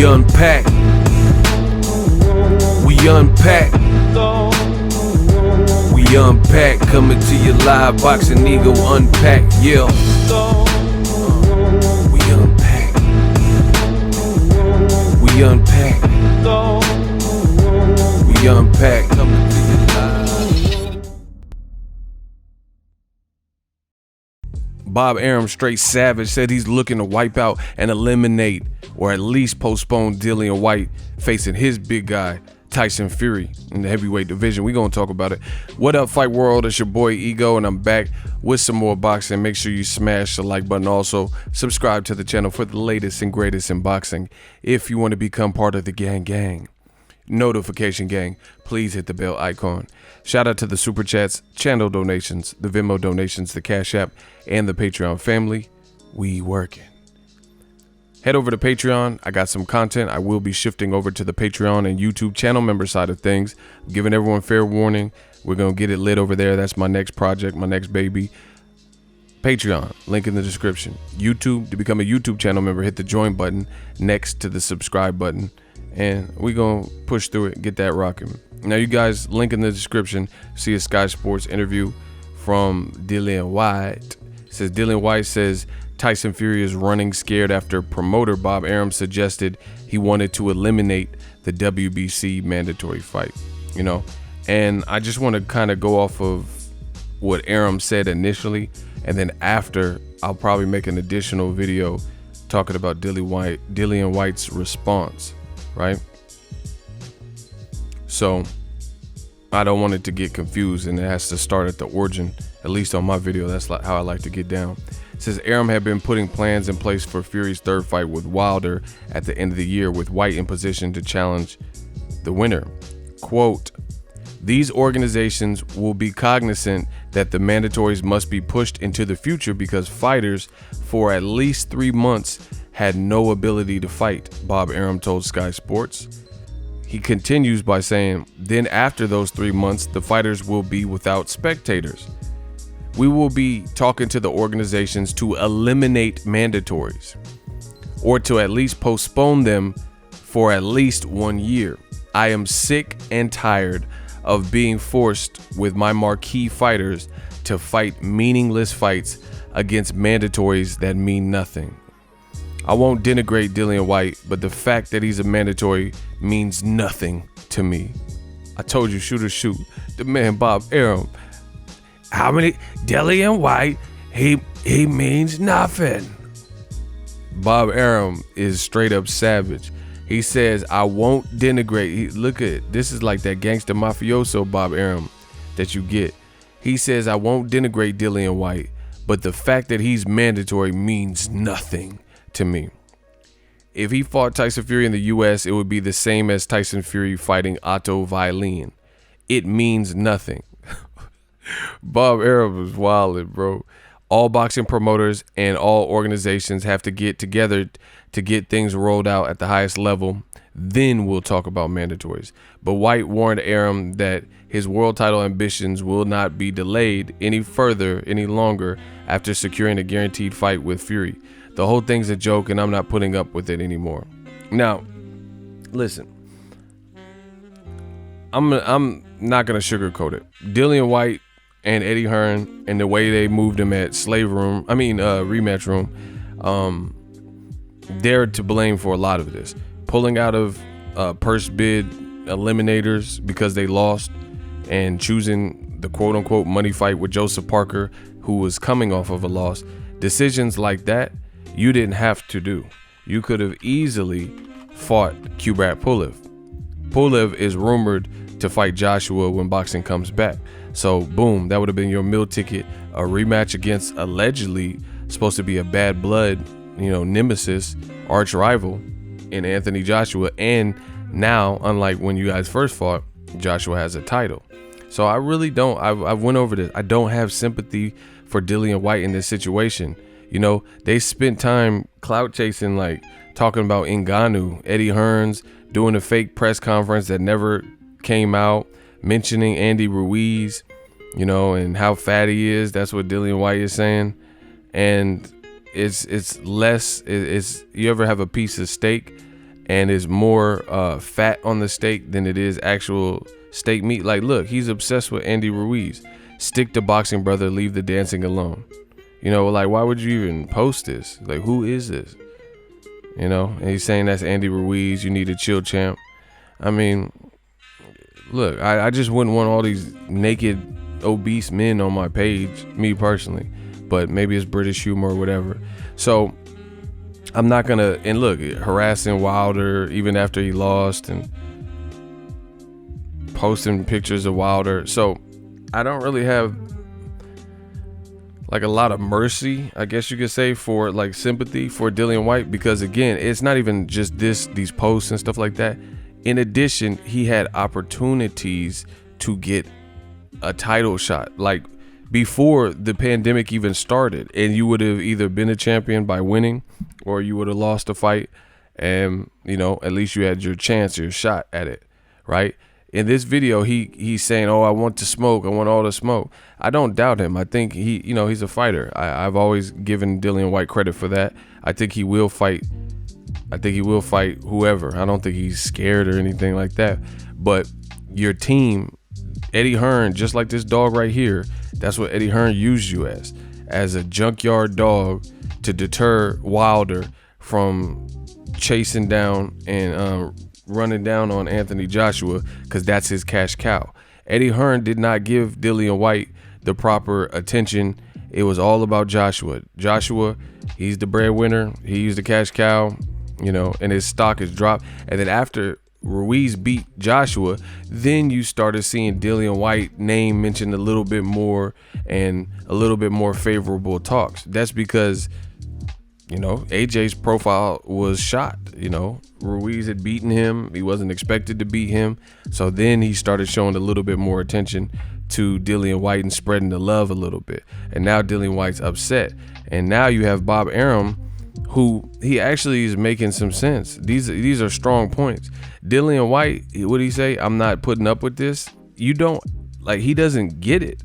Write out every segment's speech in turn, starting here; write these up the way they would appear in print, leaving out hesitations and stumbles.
unpack. We unpack. We unpack. Coming to you live. Boxingego unpack. Yeah. We unpack. We unpack. We unpack. Coming to you live. Bob Arum, straight savage, said he's looking to wipe out and eliminate, or at least postpone, Dillian Whyte facing his big guy, Tyson Fury, in the heavyweight division. We're going to talk about it. What up, Fight World? It's your boy Ego, and I'm back with some more boxing. Make sure you smash the like button. Also, subscribe to the channel for the latest and greatest in boxing. If you want to become part of the gang, notification gang, please hit the bell icon. Shout out to the super chats, channel donations, the Venmo donations, the Cash App, and the Patreon family. We working. Head over to Patreon. I got some content. I will be shifting over to the Patreon and YouTube channel member side of things. I'm giving everyone fair warning. We're going to get it lit over there. That's my next project, my next baby. Patreon, link in the description. YouTube, to become a YouTube channel member, hit the join button next to the subscribe button. And we're going to push through it, get that rocking. Now, you guys, link in the description. See a Sky Sports interview from Dillian Whyte. It says, Dillian Whyte says Tyson Fury is running scared after promoter Bob Arum suggested he wanted to eliminate the WBC mandatory fight. You know, and I just want to kind of go off of what Arum said initially, and then after, I'll probably make an additional video talking about Dillian Whyte's response. Right? So I don't want it to get confused, and it has to start at the origin, at least on my video. That's how I like to get down. It says Arum had been putting plans in place for Fury's third fight with Wilder at the end of the year, with Whyte in position to challenge the winner. Quote, these organizations will be cognizant that the mandatories must be pushed into the future because fighters for at least 3 months had no ability to fight, Bob Arum told Sky Sports. He continues by saying, then after those 3 months, the fighters will be without spectators. We will be talking to the organizations to eliminate mandatories, or to at least postpone them for at least 1 year. I am sick and tired of being forced with my marquee fighters to fight meaningless fights against mandatories that mean nothing. I won't denigrate Dillian Whyte, but the fact that he's a mandatory means nothing to me. I told you, shoot or shoot. The man Bob Arum. How many? Dillian Whyte, he means nothing. Bob Arum is straight up savage. He says, I won't denigrate. Look at it. This is like that gangster mafioso Bob Arum that you get. He says, I won't denigrate Dillian Whyte, but the fact that he's mandatory means nothing to me. If he fought Tyson Fury in the US, it would be the same as Tyson Fury fighting Otto Wallin. It means nothing. Bob Arum was wildin', bro. All boxing promoters and all organizations have to get together to get things rolled out at the highest level. Then we'll talk about mandatories. But Whyte warned Arum that his world title ambitions will not be delayed any longer after securing a guaranteed fight with Fury. The whole thing's a joke, and I'm not putting up with it anymore. Now, listen. I'm not gonna sugarcoat it. Dillian Whyte and Eddie Hearn, and the way they moved him at rematch room, they're to blame for a lot of this. Pulling out of purse bid eliminators because they lost, and choosing the quote-unquote money fight with Joseph Parker, who was coming off of a loss. Decisions like that, you didn't have to do. You could have easily fought Kubrat Pulev. Pulev is rumored to fight Joshua when boxing comes back. So boom, that would have been your meal ticket, a rematch against allegedly supposed to be a bad blood, nemesis, arch rival in Anthony Joshua. And now, unlike when you guys first fought, Joshua has a title. So I really don't, I've went over this. I don't have sympathy for Dillian Whyte in this situation. They spent time clout chasing, like talking about Ngannou, Eddie Hearns, doing a fake press conference that never came out, mentioning Andy Ruiz, and how fat he is. That's what Dillian Whyte is saying. And it's less, you ever have a piece of steak and is more fat on the steak than it is actual steak meat. Like, look, he's obsessed with Andy Ruiz. Stick to boxing, brother. Leave the dancing alone. You know, like, why would you even post this? Like, who is this? You know, and he's saying that's Andy Ruiz. You need to chill, champ. I mean, look, I just wouldn't want all these naked, obese men on my page, me personally. But maybe it's British humor or whatever. So I'm not going to, and look, harassing Wilder even after he lost and posting pictures of Wilder. So I don't really have like a lot of mercy, I guess you could say, for like sympathy for Dillian Whyte, because again, it's not even just these posts and stuff like that. In addition, he had opportunities to get a title shot like before the pandemic even started, and you would have either been a champion by winning or you would have lost a fight, and you know, at least you had your chance, your shot at it, right? In this video, he's saying, "Oh, I want to smoke. I want all the smoke." I don't doubt him. I think he's a fighter. I've always given Dillian Whyte credit for that. I think he will fight. I think he will fight whoever. I don't think he's scared or anything like that. But your team, Eddie Hearn, just like this dog right here, that's what Eddie Hearn used you as a junkyard dog to deter Wilder from chasing down and running down on Anthony Joshua, because that's his cash cow. Eddie Hearn did not give Dillian Whyte the proper attention. It was all about Joshua. Joshua, he's the breadwinner. He's the cash cow, you know, and his stock is dropped. And then after Ruiz beat Joshua, then you started seeing Dillian Whyte name mentioned a little bit more and a little bit more favorable talks. That's because, you know, AJ's profile was shot. You know, Ruiz had beaten him. He wasn't expected to beat him. So then he started showing a little bit more attention to Dillian Whyte and spreading the love a little bit. And now Dillian Whyte's upset. And now you have Bob Arum, who he actually is making some sense. These are strong points. Dillian Whyte, what did he say? I'm not putting up with this. You don't, like, he doesn't get it.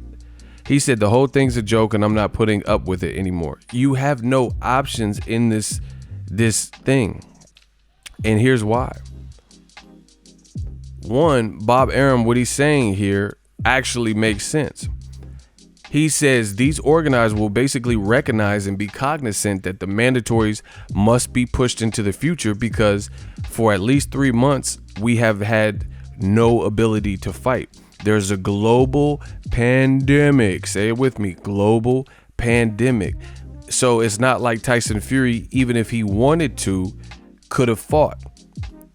He said the whole thing's a joke and I'm not putting up with it anymore. You have no options in this thing. And here's why. One, Bob Arum, what he's saying here actually makes sense. He says these organizers will basically recognize and be cognizant that the mandatories must be pushed into the future, because for at least 3 months, we have had no ability to fight. There's a global pandemic. Say it with me, global pandemic. So it's not like Tyson Fury, even if he wanted to, could have fought.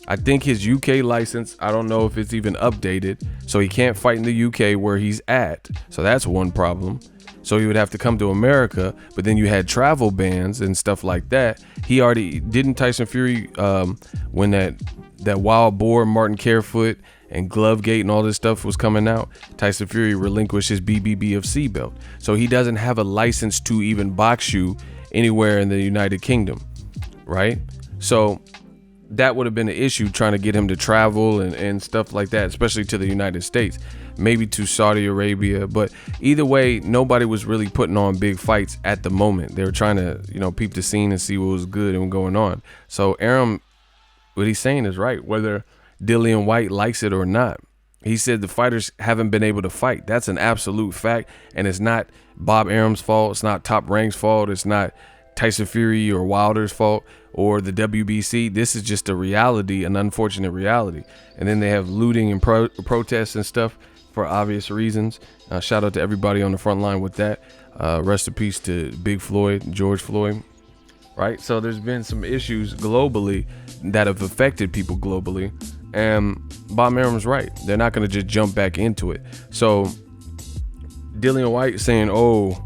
I think his UK license, I don't know if it's even updated, so he can't fight in the UK where he's at. So that's one problem. So he would have to come to America, but then you had travel bans and stuff like that. He already didn't. Tyson Fury, when that wild boar, Martin Carefoot and Glovegate and all this stuff was coming out, Tyson Fury relinquished his BBBFC belt. So he doesn't have a license to even box you anywhere in the United Kingdom, right? So that would have been an issue, trying to get him to travel and stuff like that, especially to the United States, maybe to Saudi Arabia. But either way, nobody was really putting on big fights at the moment. They were trying to, you know, peep the scene and see what was good and going on. So Arum, what he's saying is right, whether Dillian Whyte likes it or not. He said the fighters haven't been able to fight. That's an absolute fact. And it's not Bob Arum's fault. It's not Top Rank's fault. It's not Tyson Fury or Wilder's fault or the WBC. This is just a reality, an unfortunate reality. And then they have looting and protests and stuff for obvious reasons. Shout out to everybody on the front line with that. Rest in peace to Big Floyd, George Floyd, right? So there's been some issues globally that have affected people globally. And Bob Arum's right. They're not going to just jump back into it. So Dillian Whyte saying, oh,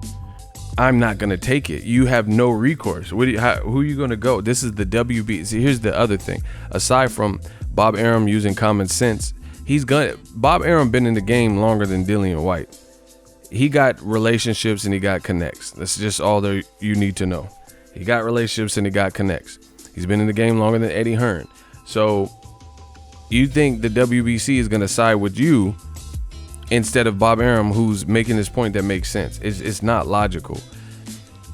I'm not going to take it. You have no recourse. Who are you going to go? This is the WB. See, here's the other thing. Aside from Bob Arum using common sense, Bob Arum been in the game longer than Dillian Whyte. He got relationships and he got connects. That's just all there you need to know. He got relationships and he got connects. He's been in the game longer than Eddie Hearn. So you think the WBC is going to side with you instead of Bob Arum, who's making this point that makes sense? It's not logical.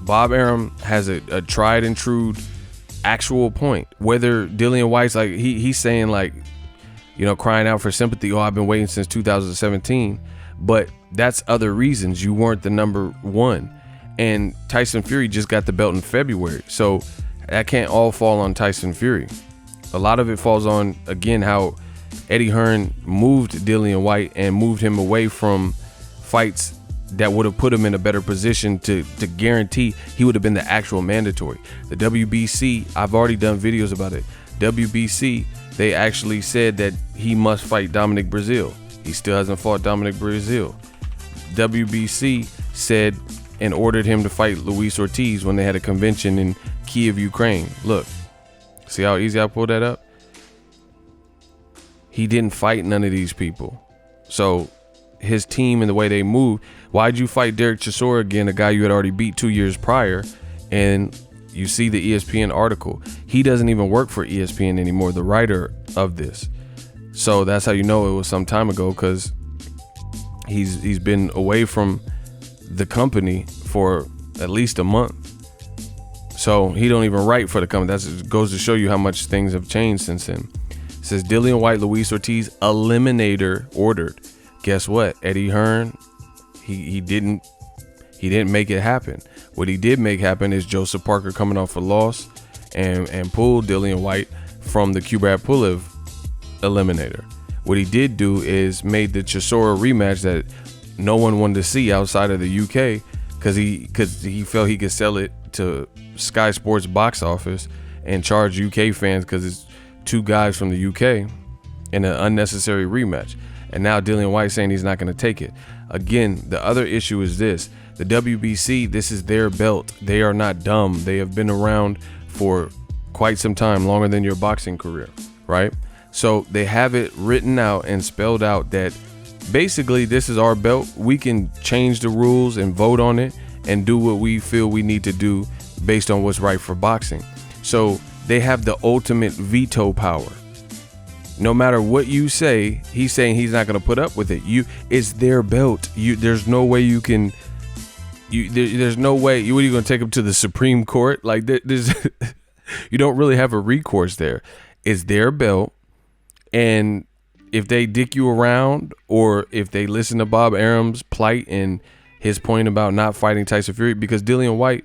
Bob Arum has a tried and true actual point. Whether Dillian Whyte's like he's saying like, crying out for sympathy. Oh, I've been waiting since 2017, but that's other reasons. You weren't the number one, and Tyson Fury just got the belt in February, so that can't all fall on Tyson Fury. A lot of it falls on, again, how Eddie Hearn moved Dillian Whyte and moved him away from fights that would have put him in a better position to guarantee he would have been the actual mandatory. The WBC, I've already done videos about it. WBC, they actually said that he must fight Dominic Breazeale. He still hasn't fought Dominic Breazeale. WBC said and ordered him to fight Luis Ortiz when they had a convention in Kiev, Ukraine. Look, see how easy I pulled that up? He didn't fight none of these people. So his team and the way they move, why'd you fight Derek Chisora again, a guy you had already beat 2 years prior? And you see the ESPN article. He doesn't even work for ESPN anymore, the writer of this. So that's how you know it was some time ago, because he's been away from the company for at least a month. So he don't even write for the company. That goes to show you how much things have changed since then. It says Dillian Whyte, Luis Ortiz, eliminator ordered. Guess what? Eddie Hearn, he didn't make it happen. What he did make happen is Joseph Parker coming off a loss and pulled Dillian Whyte from the Kubrat Pulev eliminator. What he did do is made the Chisora rematch that no one wanted to see outside of the UK, because he felt he could sell it to Sky Sports box office and charge UK fans, because it's two guys from the UK in an unnecessary rematch. And now Dillian Whyte saying he's not going to take it. Again, the other issue is this. The WBC, this is their belt. They are not dumb. They have been around for quite some time, longer than your boxing career, right? So they have it written out and spelled out that basically this is our belt. We can change the rules and vote on it and do what we feel we need to do based on what's right for boxing. So they have the ultimate veto power. No matter what you say, he's saying he's not going to put up with it. It's their belt. There's no way you can. There's no way. What are you going to take him to the Supreme Court? Like there's, you don't really have a recourse there. It's their belt, and if they dick you around, or if they listen to Bob Arum's plight and his point about not fighting Tyson Fury, because Dillian Whyte,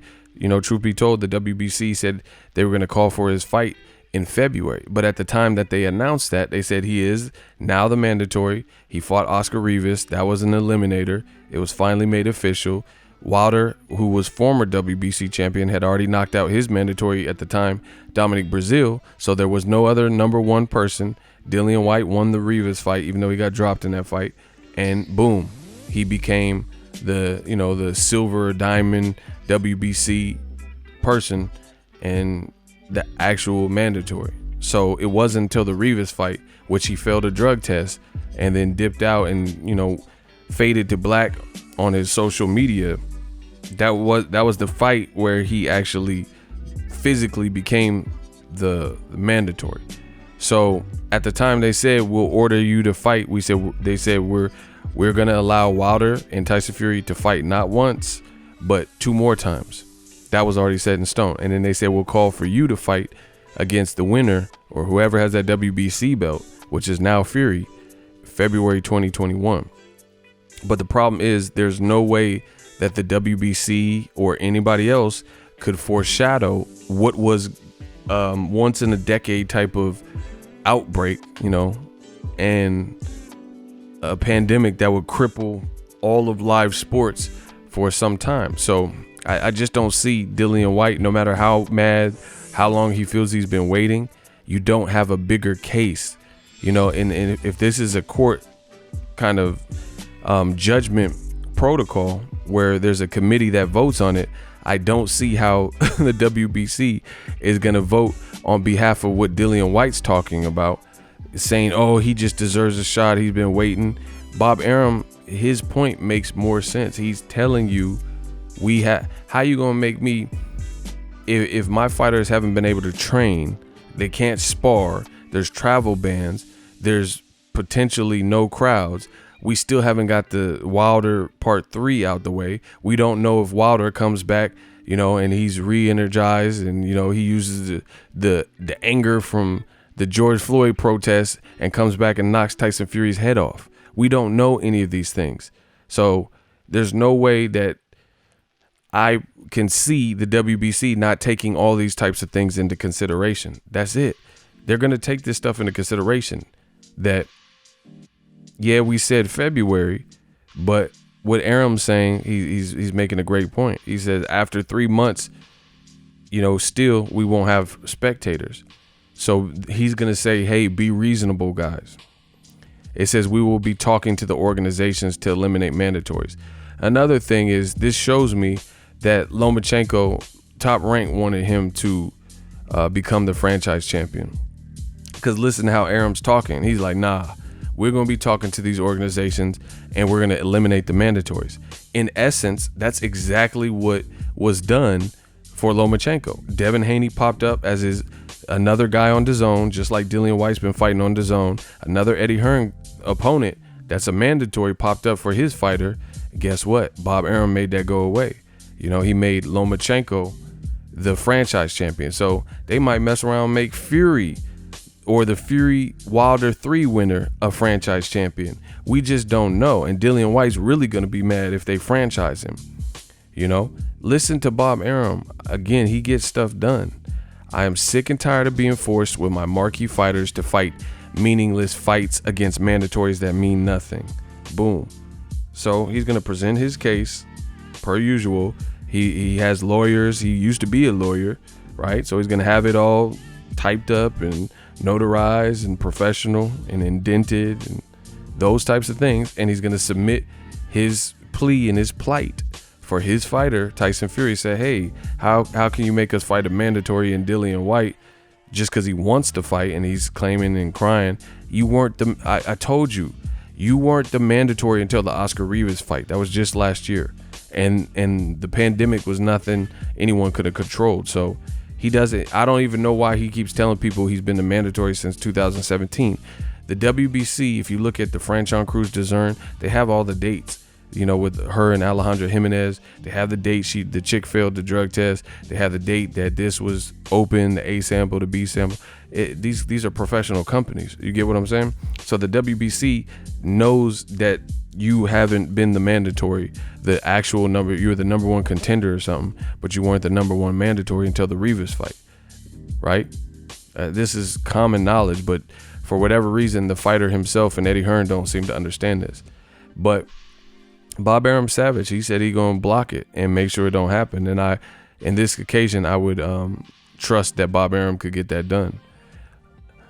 truth be told, the WBC said they were going to call for his fight in February. But at the time that they announced that, they said he is now the mandatory. He fought Oscar Rivas. That was an eliminator. It was finally made official. Wilder, who was former WBC champion, had already knocked out his mandatory at the time, Dominic Breazeale. So there was no other number one person. Dillian Whyte won the Rivas fight, even though he got dropped in that fight. And boom, he became the silver diamond WBC person and the actual mandatory. So it wasn't until the Rivas fight, which he failed a drug test and then dipped out and faded to black on his social media, that was the fight where he actually physically became the mandatory. So at the time they said we'll order you to fight, they said we're gonna allow Wilder and Tyson Fury to fight not once but 2 more times. That was already set in stone. And then they said we'll call for you to fight against the winner or whoever has that WBC belt, which is now Fury, February 2021. But the problem is there's no way that the WBC or anybody else could foreshadow what was once in a decade type of outbreak, and a pandemic that would cripple all of live sports for some time. So I just don't see Dillian Whyte, no matter how mad, how long he feels he's been waiting, you don't have a bigger case, and if this is a court kind of judgment protocol where there's a committee that votes on it, I don't see how the WBC is going to vote on behalf of what Dillian Whyte's talking about, saying, oh, he just deserves a shot, he's been waiting. Bob Arum, his point makes more sense. He's telling you, how you gonna make me, if my fighters haven't been able to train, they can't spar, there's travel bans, there's potentially no crowds, we still haven't got the Wilder part 3 out the way. We don't know if Wilder comes back and he's re-energized, and he uses the anger from the George Floyd protests and comes back and knocks Tyson Fury's head off. We don't know any of these things. So there's no way that I can see the WBC not taking all these types of things into consideration. That's it. They're going to take this stuff into consideration. That, yeah, we said February, but what Arum's saying, he's making a great point. He says after 3 months, still we won't have spectators. So he's going to say, hey, be reasonable, guys. It says we will be talking to the organizations to eliminate mandatories. Another thing is, this shows me that Lomachenko, Top Rank, wanted him to become the franchise champion. Because listen to how Arum's talking. He's like, nah, we're going to be talking to these organizations and we're going to eliminate the mandatories. In essence, that's exactly what was done for Lomachenko. Devin Haney popped up as another guy on DAZN, just like Dillian Whyte's been fighting on DAZN. Another Eddie Hearn opponent that's a mandatory popped up for his fighter. Guess what? Bob Arum made that go away. He made Lomachenko the franchise champion. So they might mess around and make Fury or the Fury Wilder 3 winner a franchise champion. We just don't know. And Dillian Whyte's really going to be mad if they franchise him. Listen to Bob Arum. Again, he gets stuff done. I am sick and tired of being forced with my marquee fighters to fight meaningless fights against mandatories that mean nothing. Boom. So he's going to present his case per usual. He has lawyers. He used to be a lawyer, right? So he's going to have it all typed up and notarized and professional and indented and those types of things. And he's going to submit his plea and his plight for his fighter, Tyson Fury. Say, hey, how can you make us fight a mandatory in Dillian Whyte just because he wants to fight and he's claiming and crying? You weren't I told you, you weren't the mandatory until the Oscar Rivas fight. That was just last year. And the pandemic was nothing anyone could have controlled. So he doesn't. I don't even know why he keeps telling people he's been the mandatory since 2017. The WBC, if you look at the Franchon Cruz DAZN, they have all the dates. With her and Alejandra Jimenez, they have the date the chick failed the drug test. They have the date that this was open, the A sample, the B sample. These are professional companies. You get what I'm saying? So the WBC knows that you haven't been the mandatory, the actual number. You were the number one contender or something, but you weren't the number one mandatory until the Rivas fight, right? This is common knowledge, but for whatever reason, the fighter himself and Eddie Hearn don't seem to understand this. But Bob Arum Savage, he said he gonna block it and make sure it don't happen. And in this occasion, I would trust that Bob Arum could get that done.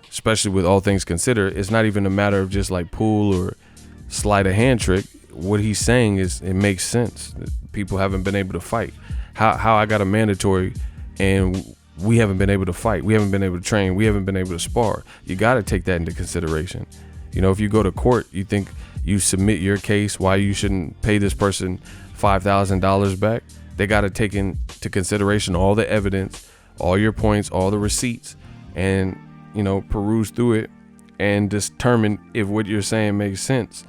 Especially with all things considered, it's not even a matter of just like pull or slide a hand trick. What he's saying is it makes sense. People haven't been able to fight. How I got a mandatory and we haven't been able to fight. We haven't been able to train. We haven't been able to spar. You got to take that into consideration. If you go to court, you think you submit your case why you shouldn't pay this person $5,000 back. They got to take into consideration all the evidence, all your points, all the receipts, and peruse through it and determine if what you're saying makes sense,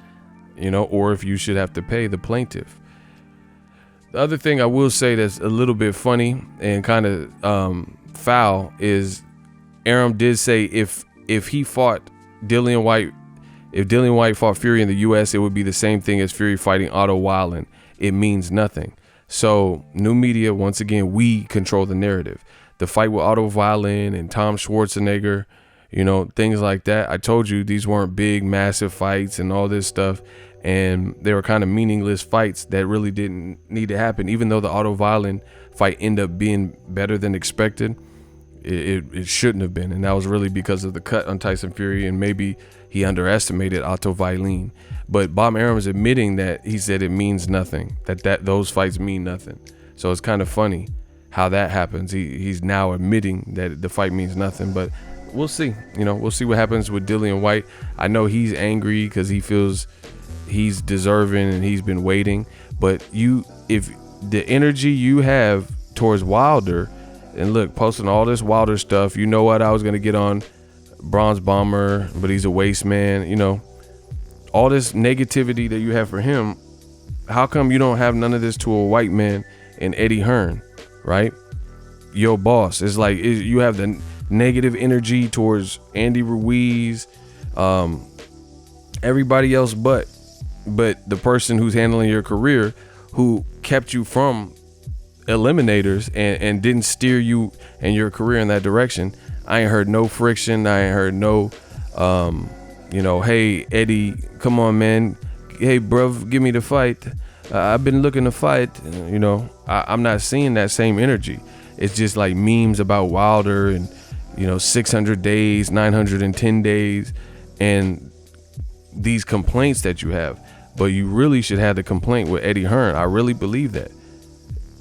or if you should have to pay the plaintiff. The other thing I will say that's a little bit funny and kind of foul is Arum did say if he fought Dillian Whyte, if Dillian Whyte fought Fury in the U.S., it would be the same thing as Fury fighting Otto Wallin. It means nothing. So new media, once again, we control the narrative. The fight with Otto Wallin and Tom Schwarzenegger, things like that. I told you these weren't big, massive fights and all this stuff. And they were kind of meaningless fights that really didn't need to happen. Even though the Otto Wallin fight ended up being better than expected, it shouldn't have been. And that was really because of the cut on Tyson Fury, and maybe he underestimated Otto Wallin. But Bob Arum is admitting that he said it means nothing, that those fights mean nothing. So it's kind of funny how that happens. He's now admitting that the fight means nothing, but we'll see. We'll see what happens with Dillian Whyte. I know he's angry because he feels he's deserving and he's been waiting. But if the energy you have towards Wilder, and look, posting all this Wilder stuff, I was going to get on Bronze Bomber, but he's a waste man. All this negativity that you have for him, how come you don't have none of this to a white man and Eddie Hearn? right? Your boss is like, you have the negative energy towards Andy Ruiz, everybody else, but the person who's handling your career, who kept you from eliminators and didn't steer you and your career in that direction. I ain't heard no friction. I ain't heard no, you know, hey, Eddie, come on, man. Hey, bruv, give me the fight. I've been looking to fight. You know, I'm not seeing that same energy. It's just like memes about Wilder and, you know, 600 days, 910 days, and these complaints that you have. But you really should have the complaint with Eddie Hearn. I really believe that.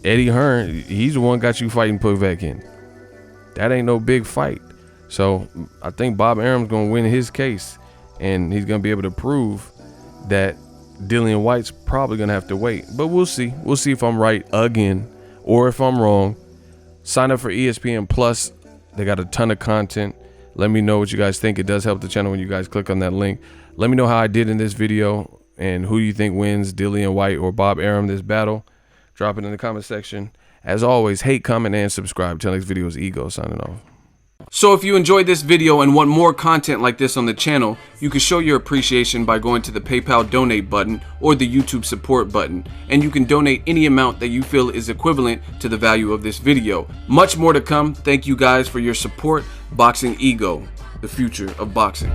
Eddie Hearn, he's the one got you fighting Povetkin. That ain't no big fight. So I think Bob Arum's gonna win his case, and he's gonna be able to prove that Dillian Whyte's probably gonna have to wait. But we'll see. We'll see if I'm right again or if I'm wrong. Sign up for ESPN Plus. They got a ton of content. Let me know what you guys think. It does help the channel when you guys click on that link. Let me know how I did in this video and who you think wins, Dillian Whyte or Bob Arum, this battle. Drop it in the comment section. As always, hate, comment, and subscribe. Till next video is Ego signing off. So if you enjoyed this video and want more content like this on the channel, you can show your appreciation by going to the PayPal donate button or the YouTube support button, and you can donate any amount that you feel is equivalent to the value of this video. Much more to come. Thank you guys for your support. Boxingego, the future of boxing.